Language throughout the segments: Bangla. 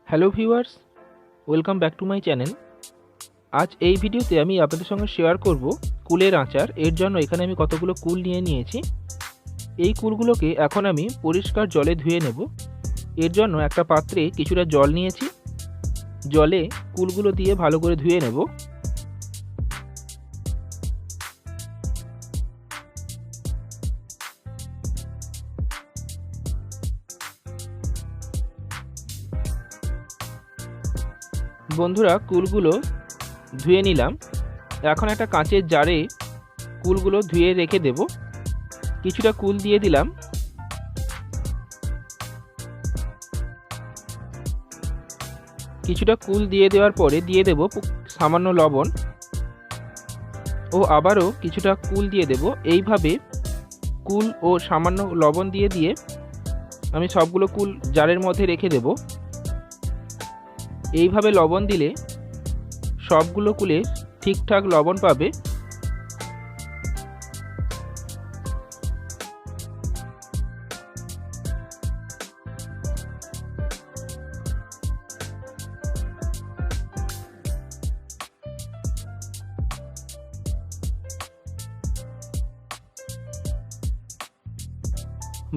Hello viewers, welcome back to my channel. আজ এই ভিডিওতে আমি আপনাদের সঙ্গে শেয়ার করব কুলের আচার। এর জন্য এখানে আমি কতগুলো কুল নিয়ে নিয়েছি। এই কুলগুলোকে এখন আমি পরিষ্কার জলে ধুয়ে নেব। এর জন্য একটা পাত্রে কিছুটা জল নিয়েছি, জলে কুলগুলো দিয়ে ভালো করে ধুয়ে নেব। বন্ধুরা, কুলগুলো ধুয়ে নিলাম। এখন একটা কাঁচের জারে কুলগুলো ধুয়ে রেখে দেব। কিছুটা কুল দিয়ে দিলাম। কিছুটা কুল দিয়ে দেওয়ার পরে দিয়ে দেব সামান্য লবণ ও আবারও কিছুটা কুল দিয়ে দেব। এইভাবে কুল ও সামান্য লবণ দিয়ে দিয়ে আমি সবগুলো কুল জারের মধ্যে রেখে দেব। এইভাবে লবণ দিলে সবগুলো কুলে ঠিকঠাক লবণ পাবে।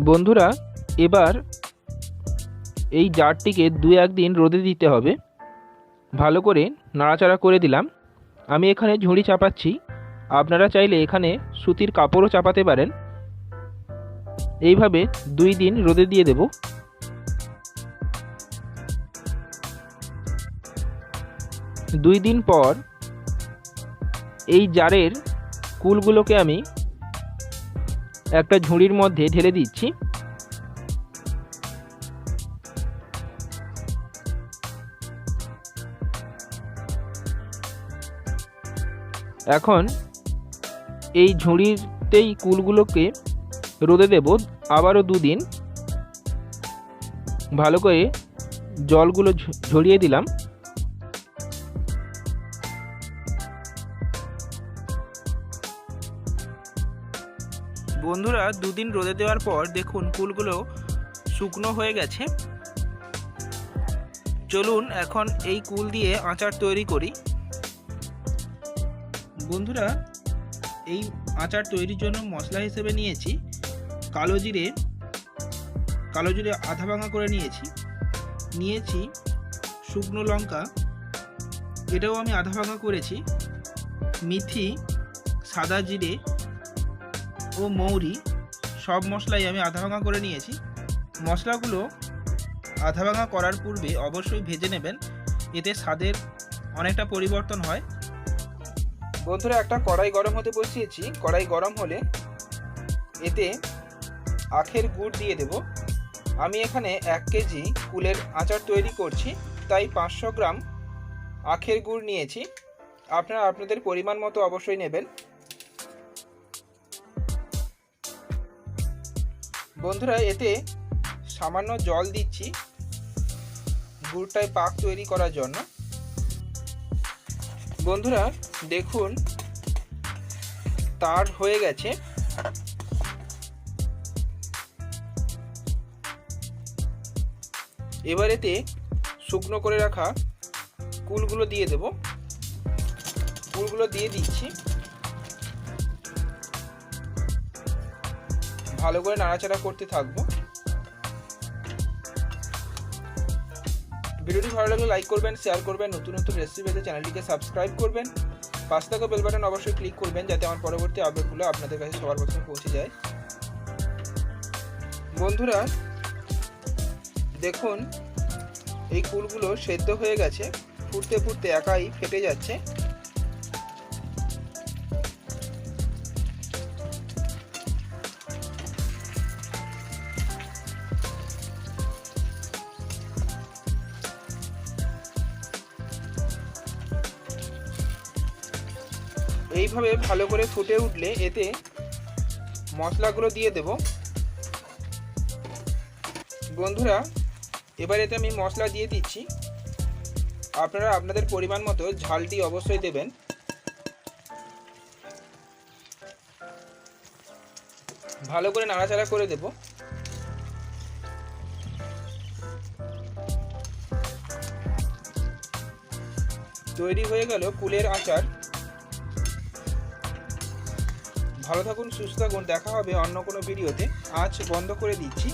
বন্ধুরা, এবার এই জারটিকে 2-1 দিন রোদে দিতে হবে। ভালো করে নাড়াচাড়া করে দিলাম। আমি এখানে ঝুড়ি চাপাচ্ছি, আপনারা চাইলে এখানে সুতির কাপড়ও চাপাতে পারেন। এইভাবে 2 দিন রোদে দিয়ে দেব। দুই দিন পর এই জারের কুলগুলোকে আমি একটা ঝুড়ির মধ্যে ঢেলে দিচ্ছি। এখন এই ঝুড়িতেই কুলগুলোকে রোদে দেব আবারও 2 দিন। ভালো করে জলগুলো ঝরিয়ে দিলাম। বন্ধুরা, 2 দিন রোদে দেওয়ার পর দেখুন কুলগুলো শুকনো হয়ে গেছে। চলুন এখন এই কুল দিয়ে আচার তৈরি করি। বন্ধুরা, এই আচার তৈরির জন্য মশলা হিসেবে নিয়েছি কালো জিরে আধা ভাঙা করে নিয়েছি শুকনো লঙ্কা, এটাও আমি আধা ভাঙা করেছি, মেথি, সাদা জিরে ও মৌরি, সব মশলাই আমি আধা ভাঙা করে নিয়েছি। মশলাগুলো আধা ভাঙা করার পূর্বে অবশ্যই ভেজে নেবেন, এতে স্বাদের অনেকটা পরিবর্তন হয়। বন্ধুরা, একটা কড়াই গরম হতে বসিয়েছি। কড়াই গরম হলে এতে আখের গুড় দিয়ে দেব। আমি এখানে 1 কেজি কুলের আচার তৈরি করছি, তাই 500 গ্রাম আখের গুড় নিয়েছি। আপনারা আপনাদের পরিমাণ মতো অবশ্যই নেবেন। বন্ধুরা, এতে সামান্য জল দিচ্ছি গুড়টায় পাক তৈরি করার জন্য। বন্ধুরা, দেখুন তার হয়ে গেছে। এবার এতে শুকনো করে রাখা কুলগুলো দিয়ে দেব। কুলগুলো দিয়ে দিচ্ছি। ভালো করে নাড়াচাড়া করতে থাকবো। ভিডিওটি ভালো লাগলে লাইক করবেন, শেয়ার করবেন, নতুন নতুন রেসিপি পেতে চ্যানেলটিকে সাবস্ক্রাইব করবেন। পাশে থাকা বেল বাটন অবশ্যই ক্লিক করবেন যাতে আমার পরবর্তী আপডেটগুলো আপনাদের কাছে সবার প্রথমে পৌঁছে যায়। বন্ধুরা, দেখুন এই কুলগুলো সেদ্ধ হয়ে গেছে, ফুটতে ফুটতে একাই ফেটে যাচ্ছে। এইভাবে ভালো করে ফুটে উঠলে এতে মশলাগুলো দিয়ে দেব। বন্ধুরা, এবার এতে আমি মশলা দিয়ে দিচ্ছি। আপনারা আপনাদের পরিমাণ মতো ঝালটি অবশ্যই দেবেন। ভালো করে নাড়াচাড়া করে দেব। তৈরি হয়ে গেল কুলের আচার। ভালো থাকুন, সুস্থ থাকুন, দেখা হবে অন্য কোনো ভিডিওতে। আজ বন্ধ করে দিচ্ছি।